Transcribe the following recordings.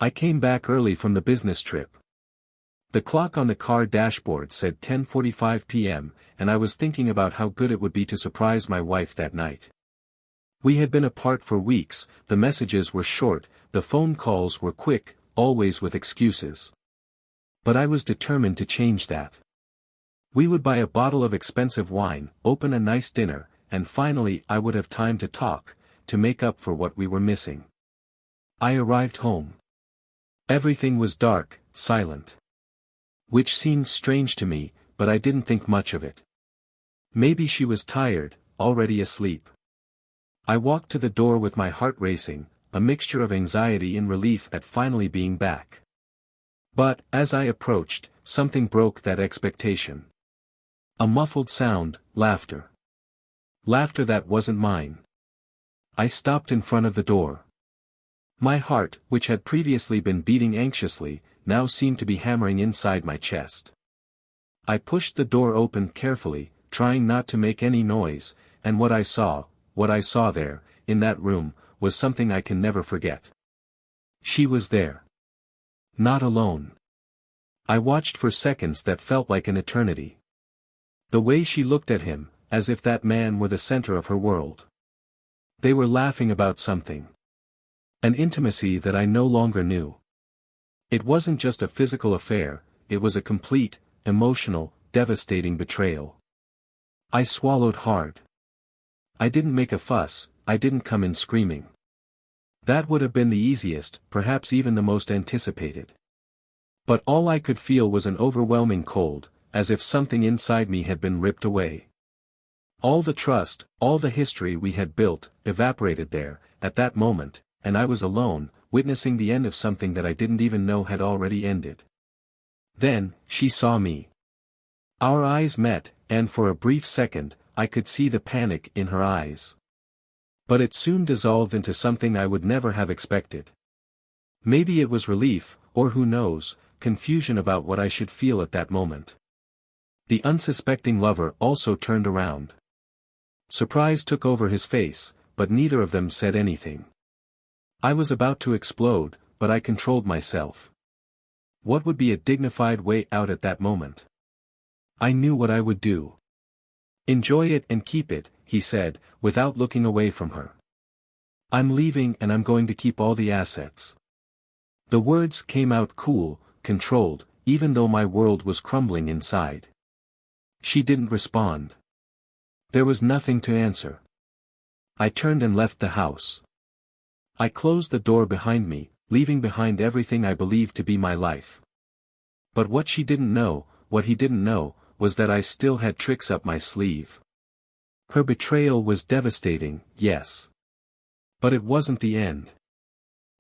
I came back early from the business trip. The clock on the car dashboard said 10:45 p.m., and I was thinking about how good it would be to surprise my wife that night. We had been apart for weeks, the messages were short, the phone calls were quick, always with excuses. But I was determined to change that. We would buy a bottle of expensive wine, open a nice dinner, and finally I would have time to talk, to make up for what we were missing. I arrived home. Everything was dark, silent. Which seemed strange to me, but I didn't think much of it. Maybe she was tired, already asleep. I walked to the door with my heart racing, a mixture of anxiety and relief at finally being back. But, as I approached, something broke that expectation. A muffled sound, laughter. Laughter that wasn't mine. I stopped in front of the door. My heart, which had previously been beating anxiously, now seemed to be hammering inside my chest. I pushed the door open carefully, trying not to make any noise, and what I saw there, in that room, was something I can never forget. She was there. Not alone. I watched for seconds that felt like an eternity. The way she looked at him, as if that man were the center of her world. They were laughing about something. An intimacy that I no longer knew. It wasn't just a physical affair, it was a complete, emotional, devastating betrayal. I swallowed hard. I didn't make a fuss, I didn't come in screaming. That would have been the easiest, perhaps even the most anticipated. But all I could feel was an overwhelming cold, as if something inside me had been ripped away. All the trust, all the history we had built, evaporated there, at that moment, and I was alone, witnessing the end of something that I didn't even know had already ended. Then, she saw me. Our eyes met, and for a brief second, I could see the panic in her eyes. But it soon dissolved into something I would never have expected. Maybe it was relief, or who knows, confusion about what I should feel at that moment. The unsuspecting lover also turned around. Surprise took over his face, but neither of them said anything. I was about to explode, but I controlled myself. What would be a dignified way out at that moment? I knew what I would do. Enjoy it and keep it, he said, without looking away from her. I'm leaving and I'm going to keep all the assets. The words came out cool, controlled, even though my world was crumbling inside. She didn't respond. There was nothing to answer. I turned and left the house. I closed the door behind me, leaving behind everything I believed to be my life. But what she didn't know, what he didn't know, was that I still had tricks up my sleeve. Her betrayal was devastating, yes. But it wasn't the end.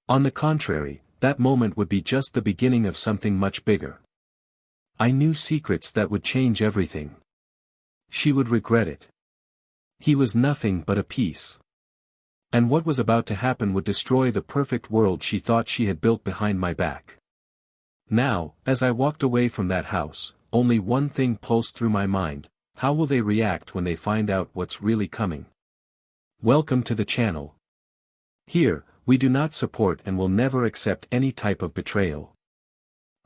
On the contrary, that moment would be just the beginning of something much bigger. I knew secrets that would change everything. She would regret it. He was nothing but a piece. And what was about to happen would destroy the perfect world she thought she had built behind my back. Now, as I walked away from that house, only one thing pulsed through my mind: how will they react when they find out what's really coming? Welcome to the channel. Here, we do not support and will never accept any type of betrayal.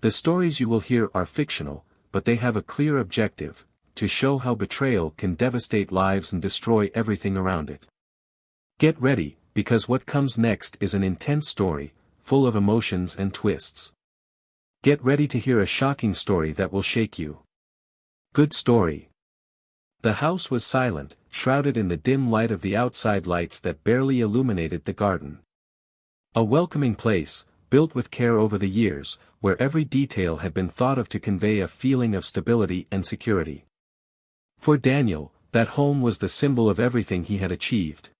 The stories you will hear are fictional, but they have a clear objective: to show how betrayal can devastate lives and destroy everything around it. Get ready, because what comes next is an intense story, full of emotions and twists. Get ready to hear a shocking story that will shake you. Good story. The house was silent, shrouded in the dim light of the outside lights that barely illuminated the garden. A welcoming place, built with care over the years, where every detail had been thought of to convey a feeling of stability and security. For Daniel, that home was the symbol of everything he had achieved.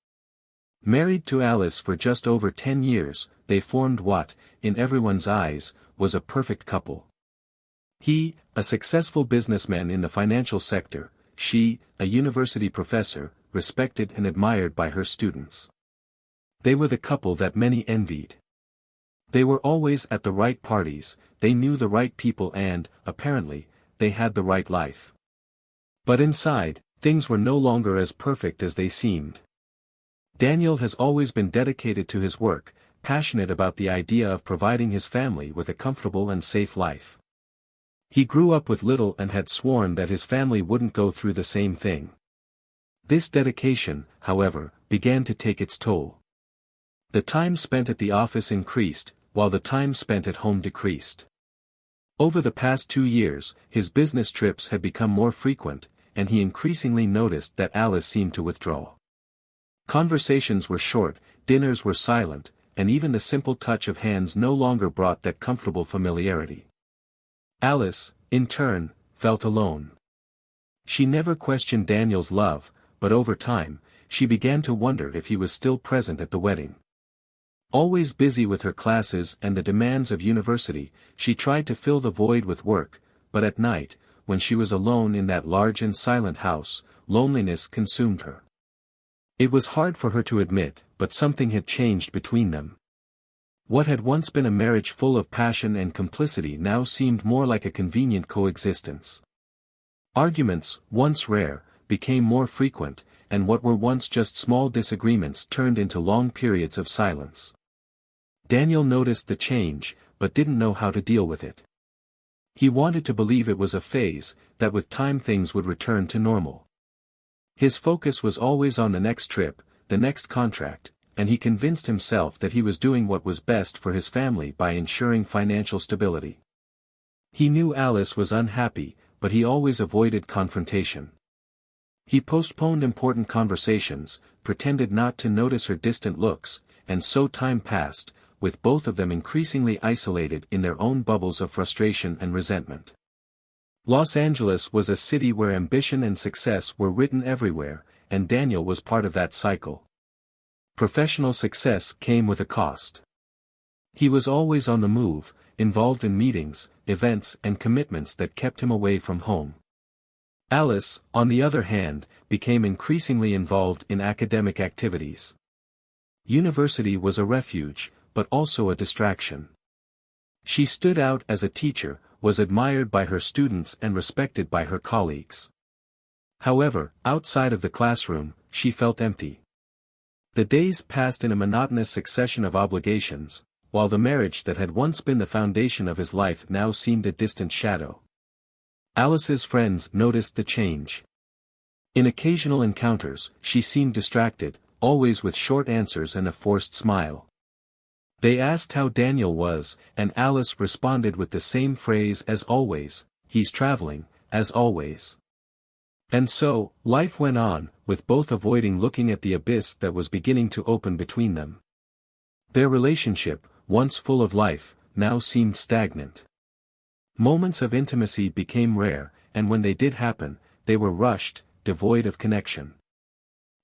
Married to Alice for just over 10 years, they formed what, in everyone's eyes, was a perfect couple. He, a successful businessman in the financial sector, she, a university professor, respected and admired by her students. They were the couple that many envied. They were always at the right parties, they knew the right people and, apparently, they had the right life. But inside, things were no longer as perfect as they seemed. Daniel has always been dedicated to his work, passionate about the idea of providing his family with a comfortable and safe life. He grew up with little and had sworn that his family wouldn't go through the same thing. This dedication, however, began to take its toll. The time spent at the office increased, while the time spent at home decreased. Over the past 2 years, his business trips had become more frequent, and he increasingly noticed that Alice seemed to withdraw. Conversations were short, dinners were silent, and even the simple touch of hands no longer brought that comfortable familiarity. Alice, in turn, felt alone. She never questioned Daniel's love, but over time, she began to wonder if he was still present at the wedding. Always busy with her classes and the demands of university, she tried to fill the void with work, but at night, when she was alone in that large and silent house, loneliness consumed her. It was hard for her to admit, but something had changed between them. What had once been a marriage full of passion and complicity now seemed more like a convenient coexistence. Arguments, once rare, became more frequent, and what were once just small disagreements turned into long periods of silence. Daniel noticed the change, but didn't know how to deal with it. He wanted to believe it was a phase, that with time things would return to normal. His focus was always on the next trip, the next contract, and he convinced himself that he was doing what was best for his family by ensuring financial stability. He knew Alice was unhappy, but he always avoided confrontation. He postponed important conversations, pretended not to notice her distant looks, and so time passed, with both of them increasingly isolated in their own bubbles of frustration and resentment. Los Angeles was a city where ambition and success were written everywhere, and Daniel was part of that cycle. Professional success came with a cost. He was always on the move, involved in meetings, events and commitments that kept him away from home. Alice, on the other hand, became increasingly involved in academic activities. University was a refuge, but also a distraction. She stood out as a teacher, was admired by her students and respected by her colleagues. However, outside of the classroom, she felt empty. The days passed in a monotonous succession of obligations, while the marriage that had once been the foundation of his life now seemed a distant shadow. Alice's friends noticed the change. In occasional encounters, she seemed distracted, always with short answers and a forced smile. They asked how Daniel was, and Alice responded with the same phrase as always, "He's traveling, as always." And so, life went on, with both avoiding looking at the abyss that was beginning to open between them. Their relationship, once full of life, now seemed stagnant. Moments of intimacy became rare, and when they did happen, they were rushed, devoid of connection.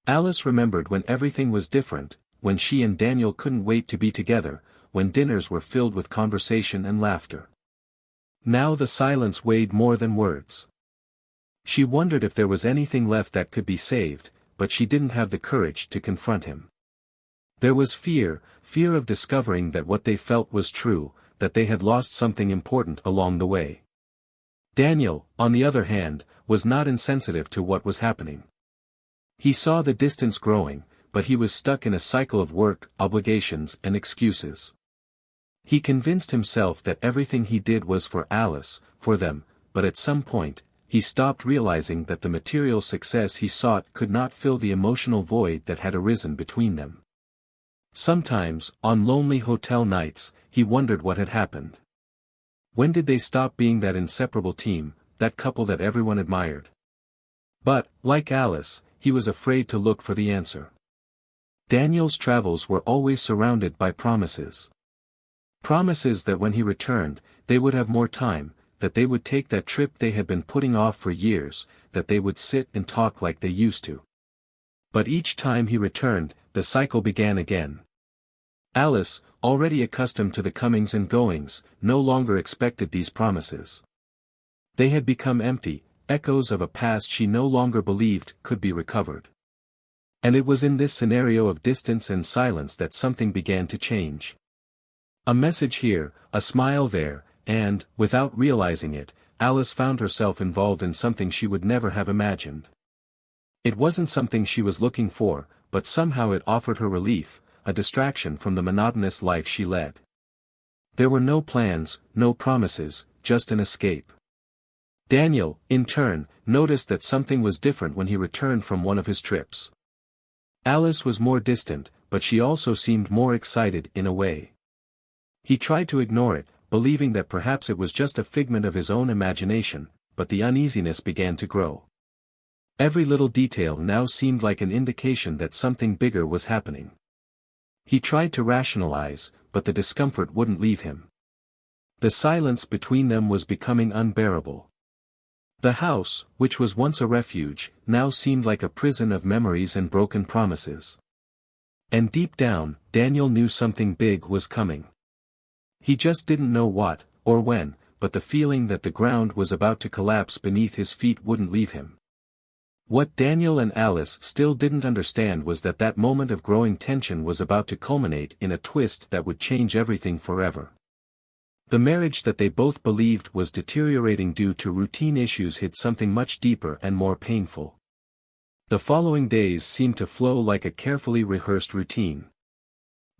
Alice remembered when everything was different, when she and Daniel couldn't wait to be together, when dinners were filled with conversation and laughter. Now the silence weighed more than words. She wondered if there was anything left that could be saved, but she didn't have the courage to confront him. There was fear of discovering that what they felt was true, that they had lost something important along the way. Daniel, on the other hand, was not insensitive to what was happening. He saw the distance growing, but he was stuck in a cycle of work, obligations and excuses. He convinced himself that everything he did was for Alice, for them, but at some point, he stopped realizing that the material success he sought could not fill the emotional void that had arisen between them. Sometimes, on lonely hotel nights, he wondered what had happened. When did they stop being that inseparable team, that couple that everyone admired? But, like Alice, he was afraid to look for the answer. Daniel's travels were always surrounded by promises. Promises that when he returned, they would have more time, that they would take that trip they had been putting off for years, that they would sit and talk like they used to. But each time he returned, the cycle began again. Alice, already accustomed to the comings and goings, no longer expected these promises. They had become empty, echoes of a past she no longer believed could be recovered. And it was in this scenario of distance and silence that something began to change. A message here, a smile there, and, without realizing it, Alice found herself involved in something she would never have imagined. It wasn't something she was looking for, but somehow it offered her relief, a distraction from the monotonous life she led. There were no plans, no promises, just an escape. Daniel, in turn, noticed that something was different when he returned from one of his trips. Alice was more distant, but she also seemed more excited in a way. He tried to ignore it, believing that perhaps it was just a figment of his own imagination, but the uneasiness began to grow. Every little detail now seemed like an indication that something bigger was happening. He tried to rationalize, but the discomfort wouldn't leave him. The silence between them was becoming unbearable. The house, which was once a refuge, now seemed like a prison of memories and broken promises. And deep down, Daniel knew something big was coming. He just didn't know what, or when, but the feeling that the ground was about to collapse beneath his feet wouldn't leave him. What Daniel and Alice still didn't understand was that that moment of growing tension was about to culminate in a twist that would change everything forever. The marriage that they both believed was deteriorating due to routine issues hid something much deeper and more painful. The following days seemed to flow like a carefully rehearsed routine.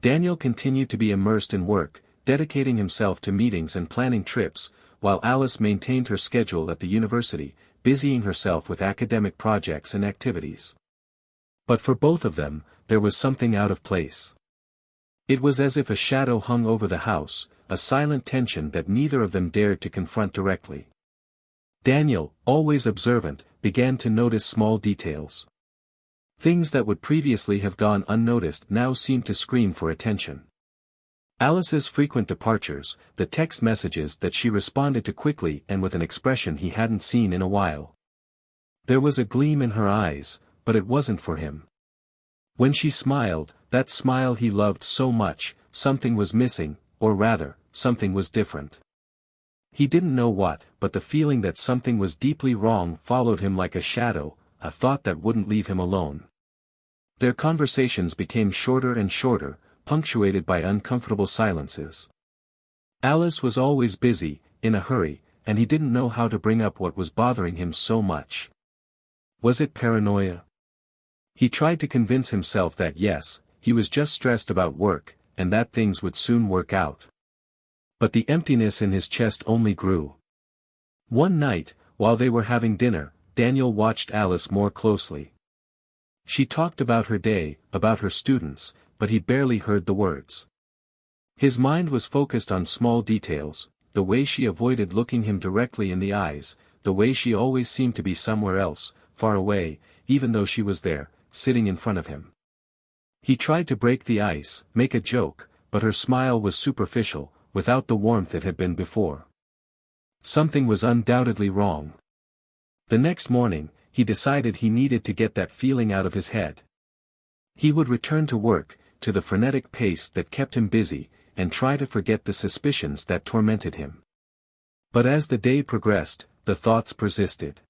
Daniel continued to be immersed in work, dedicating himself to meetings and planning trips, while Alice maintained her schedule at the university, busying herself with academic projects and activities. But for both of them, there was something out of place. It was as if a shadow hung over the house, a silent tension that neither of them dared to confront directly. Daniel, always observant, began to notice small details. Things that would previously have gone unnoticed now seemed to scream for attention. Alice's frequent departures, the text messages that she responded to quickly and with an expression he hadn't seen in a while. There was a gleam in her eyes, but it wasn't for him. When she smiled, that smile he loved so much, something was missing, or rather, something was different. He didn't know what, but the feeling that something was deeply wrong followed him like a shadow, a thought that wouldn't leave him alone. Their conversations became shorter and shorter, punctuated by uncomfortable silences. Alice was always busy, in a hurry, and he didn't know how to bring up what was bothering him so much. Was it paranoia? He tried to convince himself that yes, he was just stressed about work, and that things would soon work out. But the emptiness in his chest only grew. One night, while they were having dinner, Daniel watched Alice more closely. She talked about her day, about her students, but he barely heard the words. His mind was focused on small details, the way she avoided looking him directly in the eyes, the way she always seemed to be somewhere else, far away, even though she was there, sitting in front of him. He tried to break the ice, make a joke, but her smile was superficial, without the warmth it had been before. Something was undoubtedly wrong. The next morning, he decided he needed to get that feeling out of his head. He would return to work, to the frenetic pace that kept him busy, and try to forget the suspicions that tormented him. But as the day progressed, the thoughts persisted.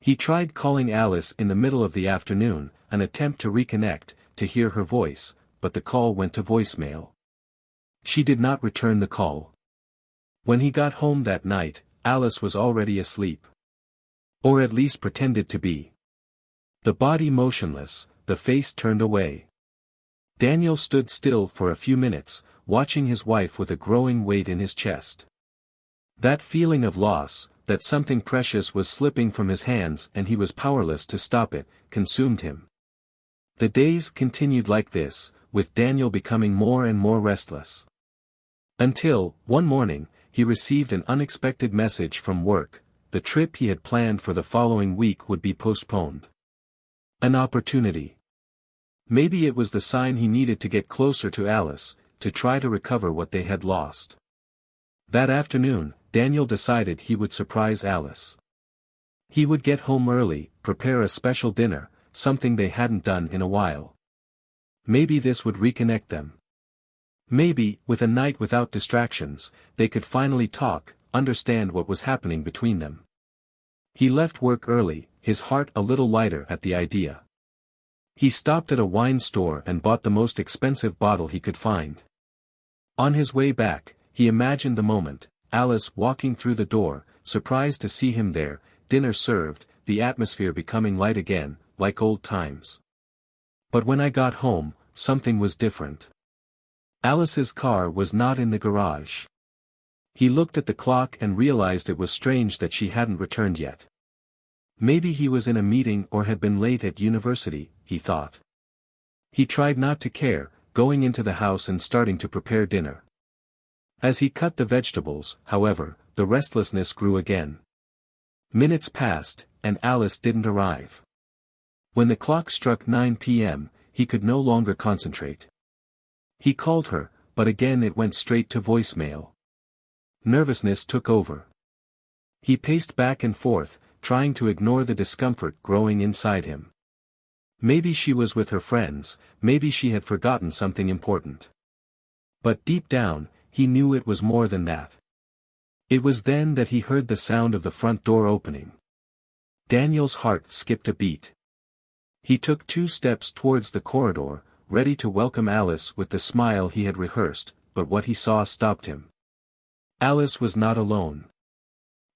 He tried calling Alice in the middle of the afternoon, an attempt to reconnect, to hear her voice, but the call went to voicemail. She did not return the call. When he got home that night, Alice was already asleep. Or at least pretended to be. The body motionless, the face turned away. Daniel stood still for a few minutes, watching his wife with a growing weight in his chest. That feeling of loss, that something precious was slipping from his hands and he was powerless to stop it, consumed him. The days continued like this, with Daniel becoming more and more restless. Until, one morning, he received an unexpected message from work. The trip he had planned for the following week would be postponed. An opportunity. Maybe it was the sign he needed to get closer to Alice, to try to recover what they had lost. That afternoon, Daniel decided he would surprise Alice. He would get home early, prepare a special dinner, something they hadn't done in a while. Maybe this would reconnect them. Maybe, with a night without distractions, they could finally talk, understand what was happening between them. He left work early, his heart a little lighter at the idea. He stopped at a wine store and bought the most expensive bottle he could find. On his way back, he imagined the moment, Alice walking through the door, surprised to see him there, dinner served, the atmosphere becoming light again, like old times. But when I got home, something was different. Alice's car was not in the garage. He looked at the clock and realized it was strange that she hadn't returned yet. Maybe he was in a meeting or had been late at university, he thought. He tried not to care, going into the house and starting to prepare dinner. As he cut the vegetables, however, the restlessness grew again. Minutes passed, and Alice didn't arrive. When the clock struck 9 p.m., he could no longer concentrate. He called her, but again it went straight to voicemail. Nervousness took over. He paced back and forth, trying to ignore the discomfort growing inside him. Maybe she was with her friends, maybe she had forgotten something important. But deep down, he knew it was more than that. It was then that he heard the sound of the front door opening. Daniel's heart skipped a beat. He took 2 steps towards the corridor, ready to welcome Alice with the smile he had rehearsed, but what he saw stopped him. Alice was not alone.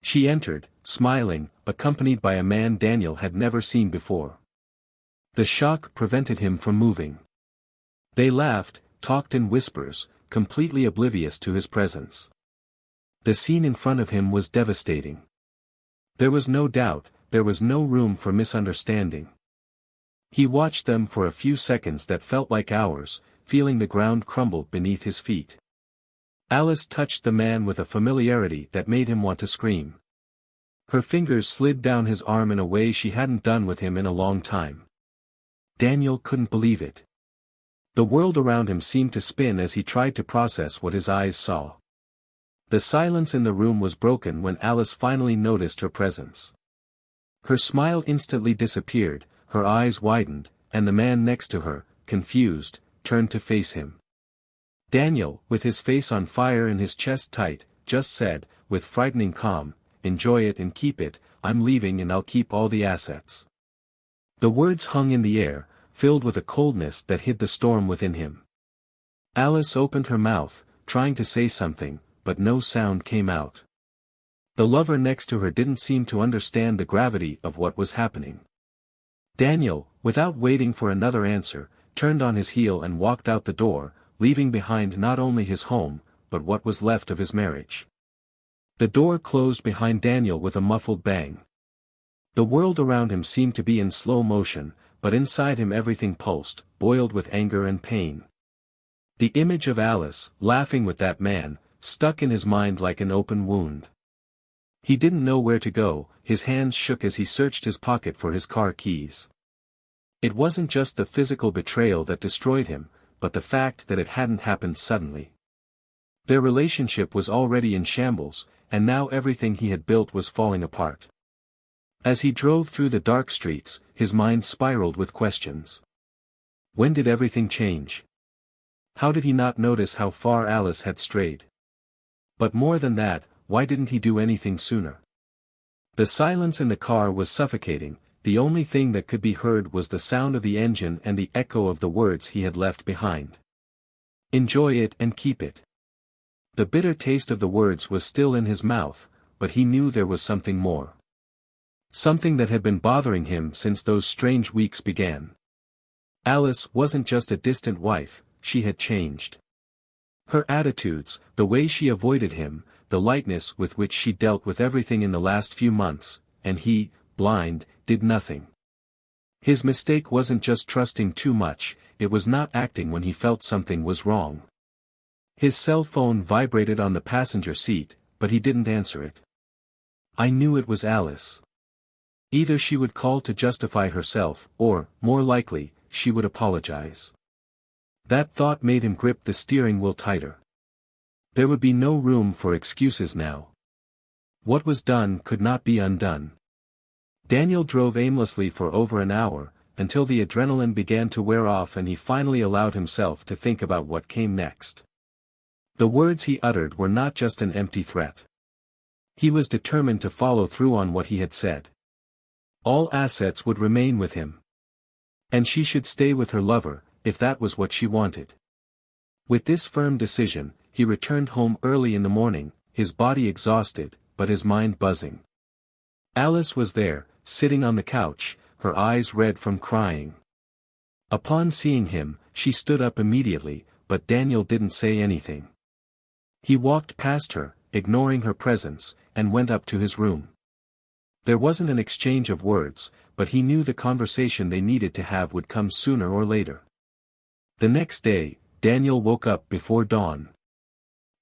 She entered, smiling, accompanied by a man Daniel had never seen before. The shock prevented him from moving. They laughed, talked in whispers, completely oblivious to his presence. The scene in front of him was devastating. There was no doubt, there was no room for misunderstanding. He watched them for a few seconds that felt like hours, feeling the ground crumble beneath his feet. Alice touched the man with a familiarity that made him want to scream. Her fingers slid down his arm in a way she hadn't done with him in a long time. Daniel couldn't believe it. The world around him seemed to spin as he tried to process what his eyes saw. The silence in the room was broken when Alice finally noticed her presence. Her smile instantly disappeared, her eyes widened, and the man next to her, confused, turned to face him. Daniel, with his face on fire and his chest tight, just said, with frightening calm, "Enjoy it and keep it, I'm leaving and I'll keep all the assets." The words hung in the air, filled with a coldness that hid the storm within him. Alice opened her mouth, trying to say something, but no sound came out. The lover next to her didn't seem to understand the gravity of what was happening. Daniel, without waiting for another answer, turned on his heel and walked out the door, leaving behind not only his home, but what was left of his marriage. The door closed behind Daniel with a muffled bang. The world around him seemed to be in slow motion, but inside him everything pulsed, boiled with anger and pain. The image of Alice, laughing with that man, stuck in his mind like an open wound. He didn't know where to go, his hands shook as he searched his pocket for his car keys. It wasn't just the physical betrayal that destroyed him, but the fact that it hadn't happened suddenly. Their relationship was already in shambles, and now everything he had built was falling apart. As he drove through the dark streets, his mind spiraled with questions. When did everything change? How did he not notice how far Alice had strayed? But more than that, why didn't he do anything sooner? The silence in the car was suffocating, the only thing that could be heard was the sound of the engine and the echo of the words he had left behind. Enjoy it and keep it. The bitter taste of the words was still in his mouth, but he knew there was something more. Something that had been bothering him since those strange weeks began. Alice wasn't just a distant wife, she had changed. Her attitudes, the way she avoided him, the lightness with which she dealt with everything in the last few months, and he, blind, did nothing. His mistake wasn't just trusting too much, it was not acting when he felt something was wrong. His cell phone vibrated on the passenger seat, but he didn't answer it. I knew it was Alice. Either she would call to justify herself, or, more likely, she would apologize. That thought made him grip the steering wheel tighter. There would be no room for excuses now. What was done could not be undone. Daniel drove aimlessly for over an hour, until the adrenaline began to wear off and he finally allowed himself to think about what came next. The words he uttered were not just an empty threat. He was determined to follow through on what he had said. All assets would remain with him. And she should stay with her lover, if that was what she wanted. With this firm decision, he returned home early in the morning, his body exhausted, but his mind buzzing. Alice was there, sitting on the couch, her eyes red from crying. Upon seeing him, she stood up immediately, but Daniel didn't say anything. He walked past her, ignoring her presence, and went up to his room. There wasn't an exchange of words, but he knew the conversation they needed to have would come sooner or later. The next day, Daniel woke up before dawn.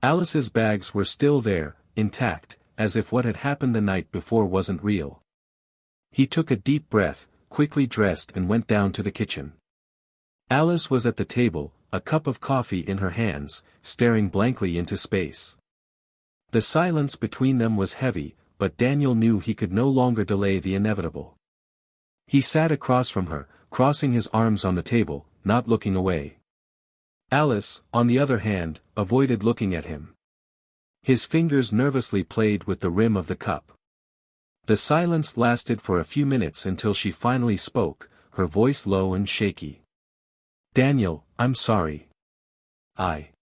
Alice's bags were still there, intact, as if what had happened the night before wasn't real. He took a deep breath, quickly dressed and went down to the kitchen. Alice was at the table, a cup of coffee in her hands, staring blankly into space. The silence between them was heavy, but Daniel knew he could no longer delay the inevitable. He sat across from her, crossing his arms on the table, not looking away. Alice, on the other hand, avoided looking at him. His fingers nervously played with the rim of the cup. The silence lasted for a few minutes until she finally spoke, her voice low and shaky. "Daniel, I'm sorry. I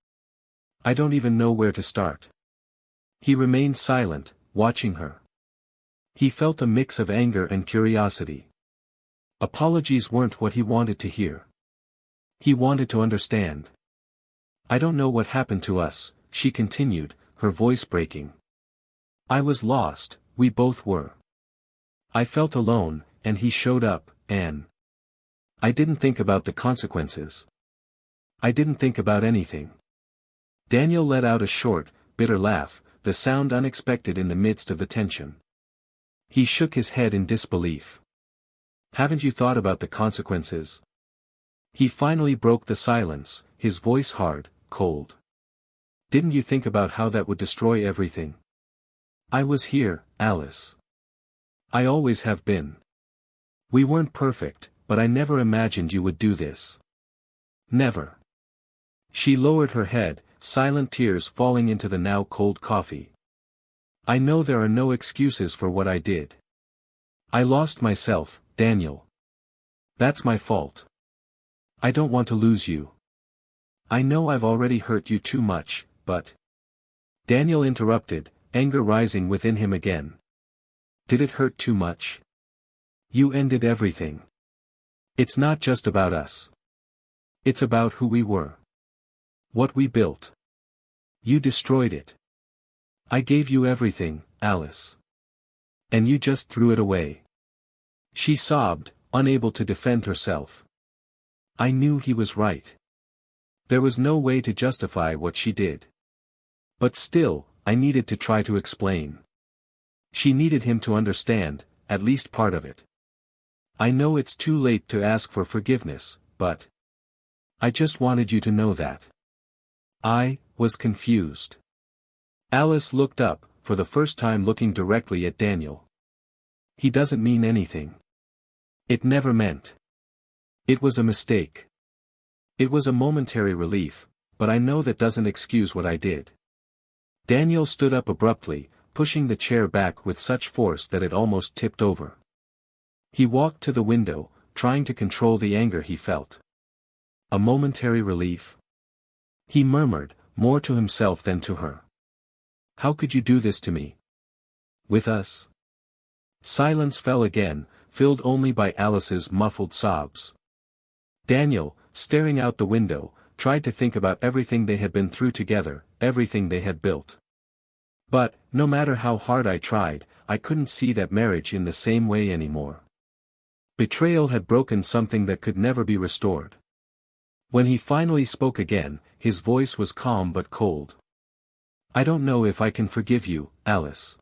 don't even know where to start." He remained silent, watching her. He felt a mix of anger and curiosity. Apologies weren't what he wanted to hear. He wanted to understand. "I don't know what happened to us," she continued, her voice breaking. "I was lost, we both were. I felt alone, and he showed up, and I didn't think about the consequences. I didn't think about anything." Daniel let out a short, bitter laugh, the sound unexpected in the midst of the tension. He shook his head in disbelief. "Haven't you thought about the consequences?" He finally broke the silence, his voice hard, cold. "Didn't you think about how that would destroy everything? I was here, Alice. I always have been. We weren't perfect, but I never imagined you would do this. Never." She lowered her head, silent tears falling into the now cold coffee. "I know there are no excuses for what I did. I lost myself, Daniel. That's my fault. I don't want to lose you. I know I've already hurt you too much, but—" Daniel interrupted, anger rising within him again. "Did it hurt too much? You ended everything. It's not just about us. It's about who we were. What we built. You destroyed it. I gave you everything, Alice. And you just threw it away." She sobbed, unable to defend herself. "I knew he was right. There was no way to justify what she did. But still, I needed to try to explain." She needed him to understand, at least part of it. "I know it's too late to ask for forgiveness, but I just wanted you to know that. I was confused." Alice looked up, for the first time looking directly at Daniel. "He doesn't mean anything. It never meant. It was a mistake. It was a momentary relief, but I know that doesn't excuse what I did." Daniel stood up abruptly, pushing the chair back with such force that it almost tipped over. He walked to the window, trying to control the anger he felt. "A momentary relief?" he murmured, more to himself than to her. "How could you do this to me? With us?" Silence fell again, filled only by Alice's muffled sobs. Daniel, staring out the window, tried to think about everything they had been through together, everything they had built. "But, no matter how hard I tried, I couldn't see that marriage in the same way anymore. Betrayal had broken something that could never be restored." When he finally spoke again, his voice was calm but cold. "I don't know if I can forgive you, Alice.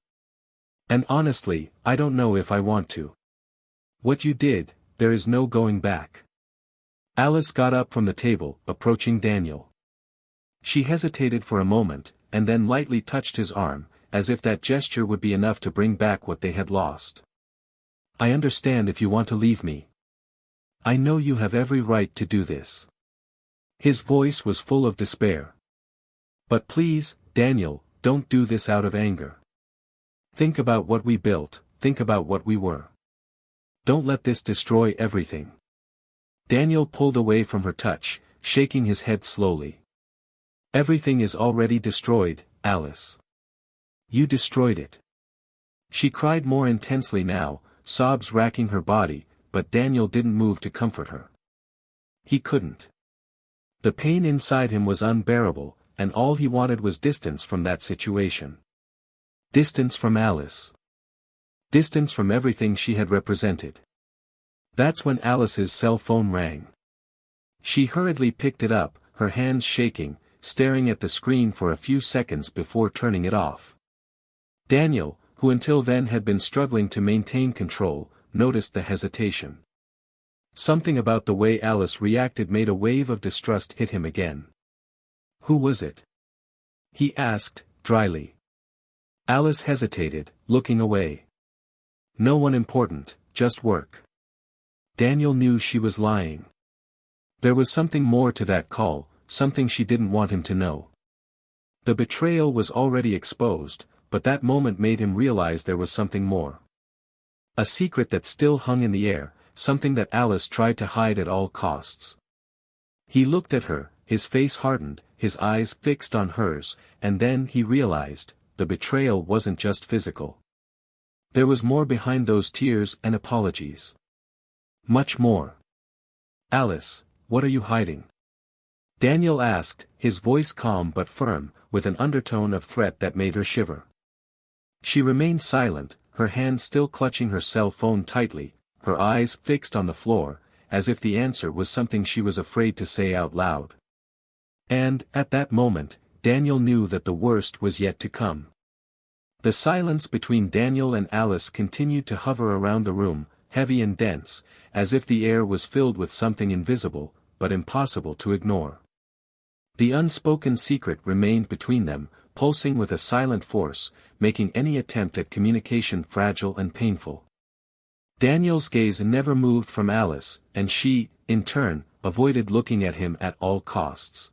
And honestly, I don't know if I want to. What you did, there is no going back." Alice got up from the table, approaching Daniel. She hesitated for a moment, and then lightly touched his arm, as if that gesture would be enough to bring back what they had lost. "I understand if you want to leave me. I know you have every right to do this." His voice was full of despair. "But please, Daniel, don't do this out of anger. Think about what we built, think about what we were. Don't let this destroy everything." Daniel pulled away from her touch, shaking his head slowly. "Everything is already destroyed, Alice. You destroyed it." She cried more intensely now, sobs racking her body, but Daniel didn't move to comfort her. He couldn't. The pain inside him was unbearable, and all he wanted was distance from that situation. Distance from Alice. Distance from everything she had represented. That's when Alice's cell phone rang. She hurriedly picked it up, her hands shaking, staring at the screen for a few seconds before turning it off. Daniel, who until then had been struggling to maintain control, noticed the hesitation. Something about the way Alice reacted made a wave of distrust hit him again. "Who was it?" he asked, dryly. Alice hesitated, looking away. "No one important, just work." Daniel knew she was lying. There was something more to that call, something she didn't want him to know. The betrayal was already exposed, but that moment made him realize there was something more. A secret that still hung in the air, something that Alice tried to hide at all costs. He looked at her, his face hardened, his eyes fixed on hers, and then he realized, the betrayal wasn't just physical. There was more behind those tears and apologies. Much more. "Alice, what are you hiding?" Daniel asked, his voice calm but firm, with an undertone of threat that made her shiver. She remained silent, her hand still clutching her cell phone tightly, her eyes fixed on the floor, as if the answer was something she was afraid to say out loud. And, at that moment, Daniel knew that the worst was yet to come. The silence between Daniel and Alice continued to hover around the room, heavy and dense, as if the air was filled with something invisible, but impossible to ignore. The unspoken secret remained between them, pulsing with a silent force, making any attempt at communication fragile and painful. Daniel's gaze never moved from Alice, and she, in turn, avoided looking at him at all costs.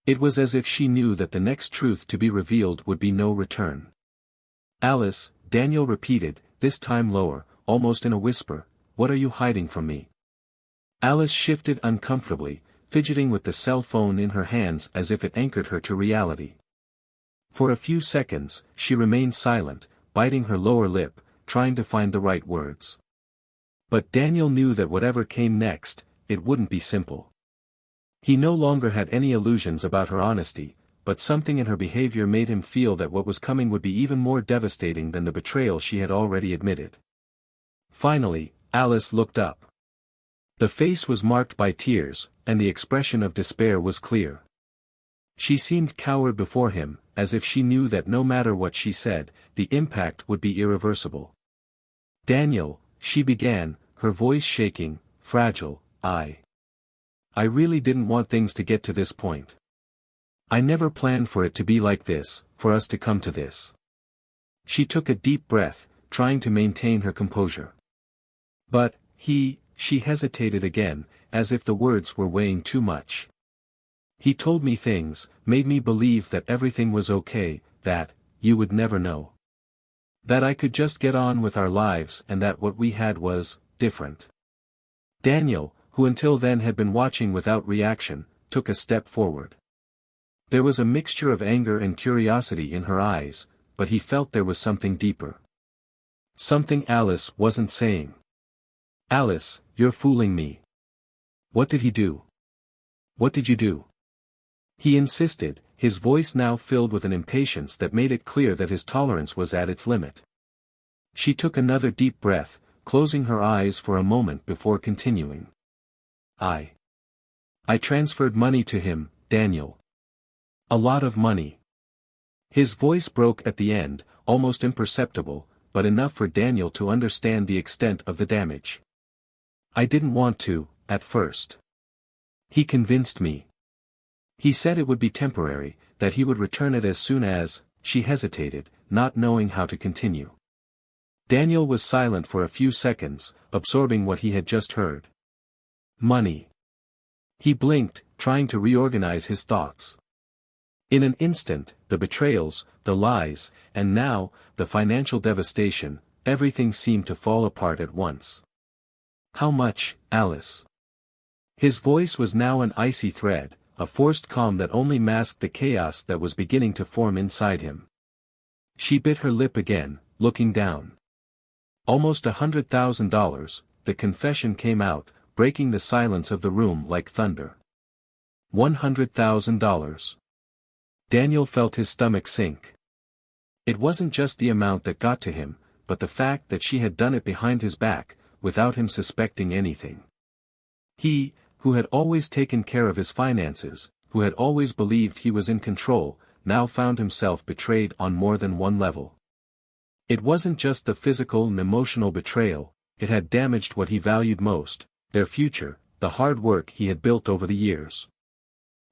It was as if she knew that the next truth to be revealed would be no return. "Alice," Daniel repeated, this time lower, almost in a whisper, "what are you hiding from me?" Alice shifted uncomfortably, fidgeting with the cell phone in her hands as if it anchored her to reality. For a few seconds, she remained silent, biting her lower lip, trying to find the right words. But Daniel knew that whatever came next, it wouldn't be simple. He no longer had any illusions about her honesty, but something in her behavior made him feel that what was coming would be even more devastating than the betrayal she had already admitted. Finally, Alice looked up. The face was marked by tears, and the expression of despair was clear. She seemed cowed before him, as if she knew that no matter what she said, the impact would be irreversible. "Daniel," she began, her voice shaking, fragile, I really didn't want things to get to this point. I never planned for it to be like this, for us to come to this." She took a deep breath, trying to maintain her composure. "But, she hesitated again, as if the words were weighing too much. "He told me things, made me believe that everything was okay, that, you would never know. That I could just get on with our lives and that what we had was, different." Daniel, who until then had been watching without reaction, took a step forward. There was a mixture of anger and curiosity in her eyes, but he felt there was something deeper. Something Alice wasn't saying. "Alice, you're fooling me. What did he do? What did you do?" He insisted, his voice now filled with an impatience that made it clear that his tolerance was at its limit. She took another deep breath, closing her eyes for a moment before continuing. I transferred money to him, Daniel. A lot of money." His voice broke at the end, almost imperceptible, but enough for Daniel to understand the extent of the damage. "I didn't want to, at first. He convinced me. He said it would be temporary, that he would return it as soon as," she hesitated, not knowing how to continue. Daniel was silent for a few seconds, absorbing what he had just heard. Money. He blinked, trying to reorganize his thoughts. In an instant, the betrayals, the lies, and now, the financial devastation, everything seemed to fall apart at once. "How much, Alice?" His voice was now an icy thread, a forced calm that only masked the chaos that was beginning to form inside him. She bit her lip again, looking down. "Almost $100,000, the confession came out, breaking the silence of the room like thunder. $100,000. Daniel felt his stomach sink. It wasn't just the amount that got to him, but the fact that she had done it behind his back, without him suspecting anything. He, who had always taken care of his finances, who had always believed he was in control, now found himself betrayed on more than one level. It wasn't just the physical and emotional betrayal, it had damaged what he valued most, their future, the hard work he had built over the years.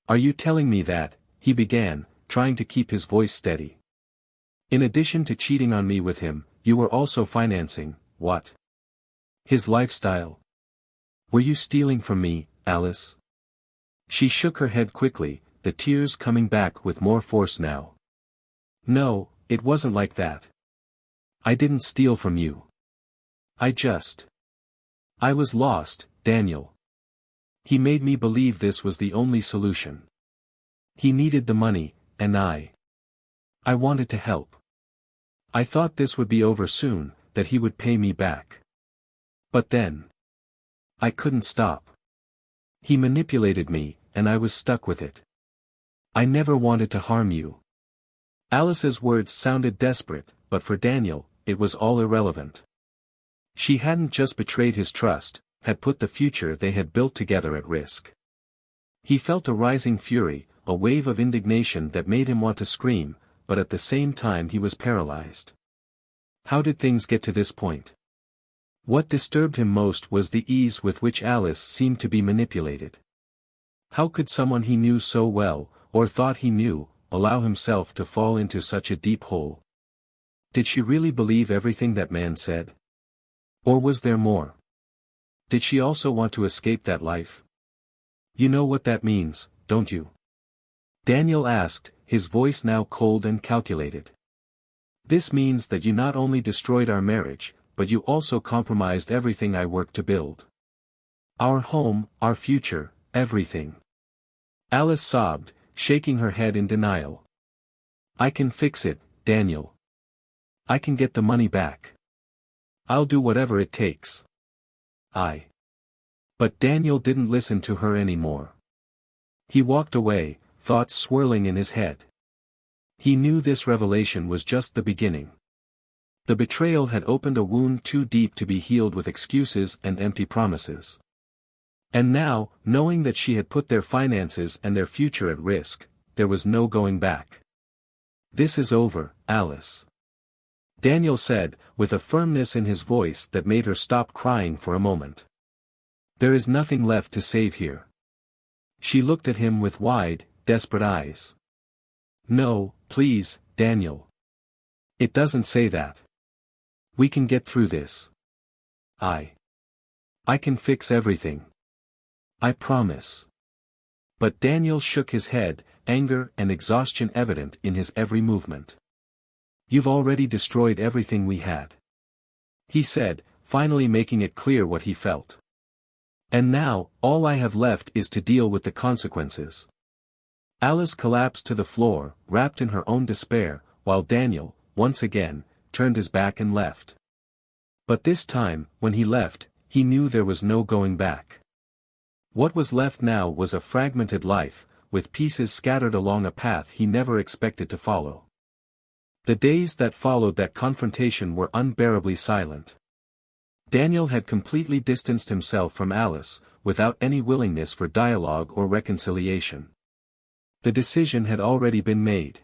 "Are you telling me that," he began, trying to keep his voice steady. "In addition to cheating on me with him, you were also financing, what? His lifestyle? Were you stealing from me, Alice?" She shook her head quickly, the tears coming back with more force now. "No, it wasn't like that. I didn't steal from you. I was lost, Daniel. He made me believe this was the only solution. He needed the money, and I wanted to help. I thought this would be over soon, that he would pay me back. But then, I couldn't stop. He manipulated me, and I was stuck with it. I never wanted to harm you." Alice's words sounded desperate, but for Daniel, it was all irrelevant. She hadn't just betrayed his trust, had put the future they had built together at risk. He felt a rising fury, a wave of indignation that made him want to scream, but at the same time he was paralyzed. How did things get to this point? What disturbed him most was the ease with which Alice seemed to be manipulated. How could someone he knew so well, or thought he knew, allow himself to fall into such a deep hole? Did she really believe everything that man said? Or was there more? Did she also want to escape that life? "You know what that means, don't you?" Daniel asked, his voice now cold and calculated. "This means that you not only destroyed our marriage, but you also compromised everything I worked to build. Our home, our future, everything." Alice sobbed, shaking her head in denial. "I can fix it, Daniel. I can get the money back. I'll do whatever it takes. But Daniel didn't listen to her anymore. He walked away, thoughts swirling in his head. He knew this revelation was just the beginning. The betrayal had opened a wound too deep to be healed with excuses and empty promises. And now, knowing that she had put their finances and their future at risk, there was no going back. "This is over, Alice," Daniel said, with a firmness in his voice that made her stop crying for a moment. "There is nothing left to save here." She looked at him with wide, desperate eyes. "No, please, Daniel. It doesn't say that. We can get through this. I can fix everything. I promise." But Daniel shook his head, anger and exhaustion evident in his every movement. "You've already destroyed everything we had," he said, finally making it clear what he felt. "And now, all I have left is to deal with the consequences." Alice collapsed to the floor, wrapped in her own despair, while Daniel, once again, turned his back and left. But this time, when he left, he knew there was no going back. What was left now was a fragmented life, with pieces scattered along a path he never expected to follow. The days that followed that confrontation were unbearably silent. Daniel had completely distanced himself from Alice, without any willingness for dialogue or reconciliation. The decision had already been made.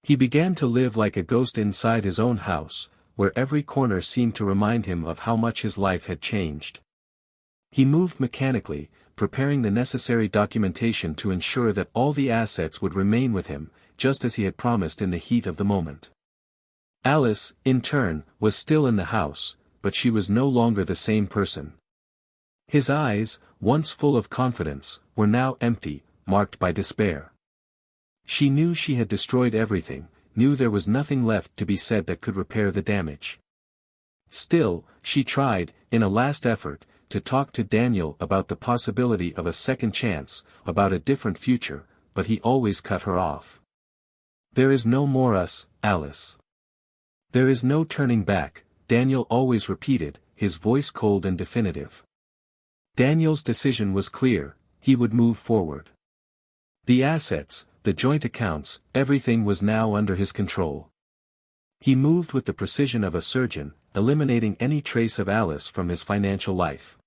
He began to live like a ghost inside his own house, where every corner seemed to remind him of how much his life had changed. He moved mechanically, preparing the necessary documentation to ensure that all the assets would remain with him, just as he had promised in the heat of the moment. Alice, in turn, was still in the house, but she was no longer the same person. His eyes, once full of confidence, were now empty, marked by despair. She knew she had destroyed everything, knew there was nothing left to be said that could repair the damage. Still, she tried, in a last effort, to talk to Daniel about the possibility of a second chance, about a different future, but he always cut her off. "There is no more us, Alice. There is no turning back," Daniel always repeated, his voice cold and definitive. Daniel's decision was clear, he would move forward. The assets, the joint accounts, everything was now under his control. He moved with the precision of a surgeon, eliminating any trace of Alice from his financial life.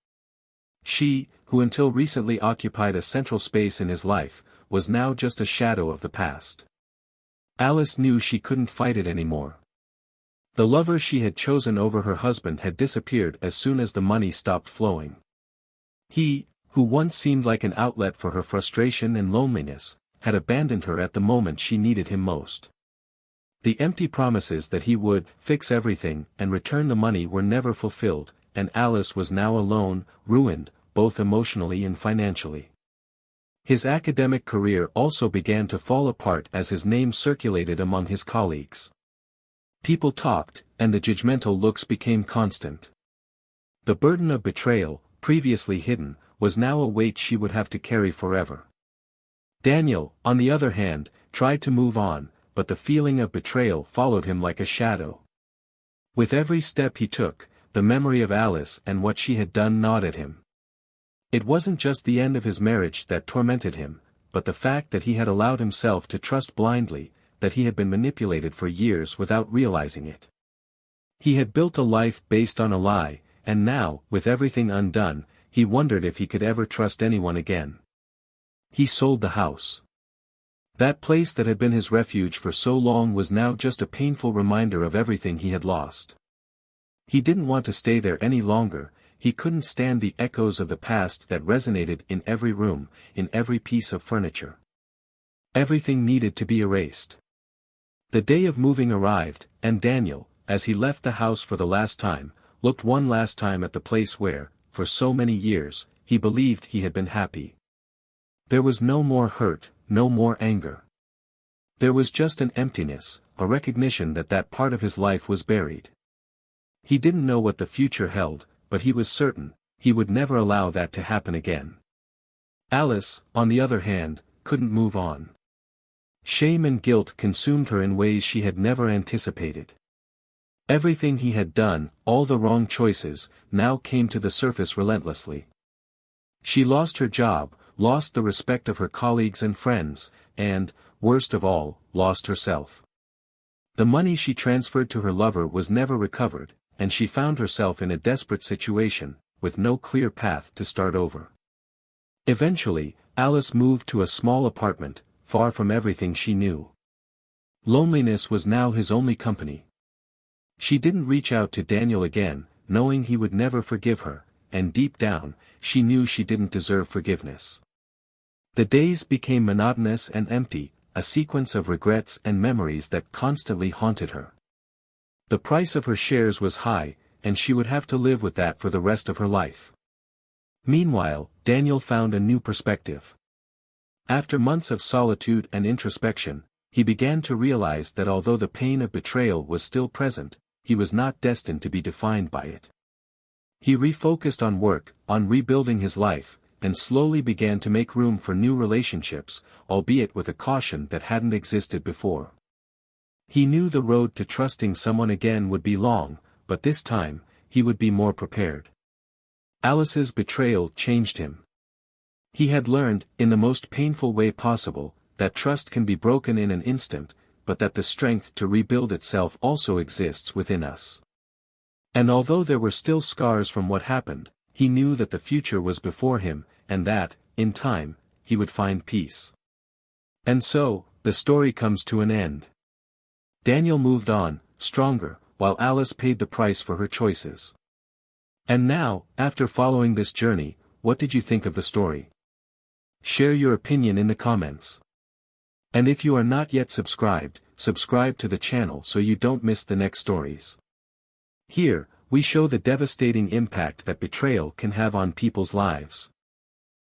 She, who until recently occupied a central space in his life, was now just a shadow of the past. Alice knew she couldn't fight it anymore. The lover she had chosen over her husband had disappeared as soon as the money stopped flowing. He, who once seemed like an outlet for her frustration and loneliness, had abandoned her at the moment she needed him most. The empty promises that he would fix everything and return the money were never fulfilled, and Alice was now alone, ruined, both emotionally and financially. His academic career also began to fall apart as his name circulated among his colleagues. People talked, and the judgmental looks became constant. The burden of betrayal, previously hidden, was now a weight she would have to carry forever. Daniel, on the other hand, tried to move on, but the feeling of betrayal followed him like a shadow. With every step he took, the memory of Alice and what she had done gnawed at him. It wasn't just the end of his marriage that tormented him, but the fact that he had allowed himself to trust blindly, that he had been manipulated for years without realizing it. He had built a life based on a lie, and now, with everything undone, he wondered if he could ever trust anyone again. He sold the house. That place that had been his refuge for so long was now just a painful reminder of everything he had lost. He didn't want to stay there any longer. He couldn't stand the echoes of the past that resonated in every room, in every piece of furniture. Everything needed to be erased. The day of moving arrived, and Daniel, as he left the house for the last time, looked one last time at the place where, for so many years, he believed he had been happy. There was no more hurt, no more anger. There was just an emptiness, a recognition that that part of his life was buried. He didn't know what the future held, but he was certain, he would never allow that to happen again. Alice, on the other hand, couldn't move on. Shame and guilt consumed her in ways she had never anticipated. Everything he had done, all the wrong choices, now came to the surface relentlessly. She lost her job, lost the respect of her colleagues and friends, and, worst of all, lost herself. The money she transferred to her lover was never recovered, and she found herself in a desperate situation, with no clear path to start over. Eventually, Alice moved to a small apartment, far from everything she knew. Loneliness was now his only company. She didn't reach out to Daniel again, knowing he would never forgive her, and deep down, she knew she didn't deserve forgiveness. The days became monotonous and empty, a sequence of regrets and memories that constantly haunted her. The price of her shares was high, and she would have to live with that for the rest of her life. Meanwhile, Daniel found a new perspective. After months of solitude and introspection, he began to realize that although the pain of betrayal was still present, he was not destined to be defined by it. He refocused on work, on rebuilding his life, and slowly began to make room for new relationships, albeit with a caution that hadn't existed before. He knew the road to trusting someone again would be long, but this time, he would be more prepared. Alice's betrayal changed him. He had learned, in the most painful way possible, that trust can be broken in an instant, but that the strength to rebuild itself also exists within us. And although there were still scars from what happened, he knew that the future was before him, and that, in time, he would find peace. And so, the story comes to an end. Daniel moved on, stronger, while Alice paid the price for her choices. And now, after following this journey, what did you think of the story? Share your opinion in the comments. And if you are not yet subscribed, subscribe to the channel so you don't miss the next stories. Here, we show the devastating impact that betrayal can have on people's lives.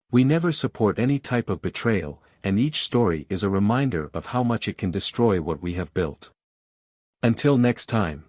We never support any type of betrayal, and each story is a reminder of how much it can destroy what we have built. Until next time.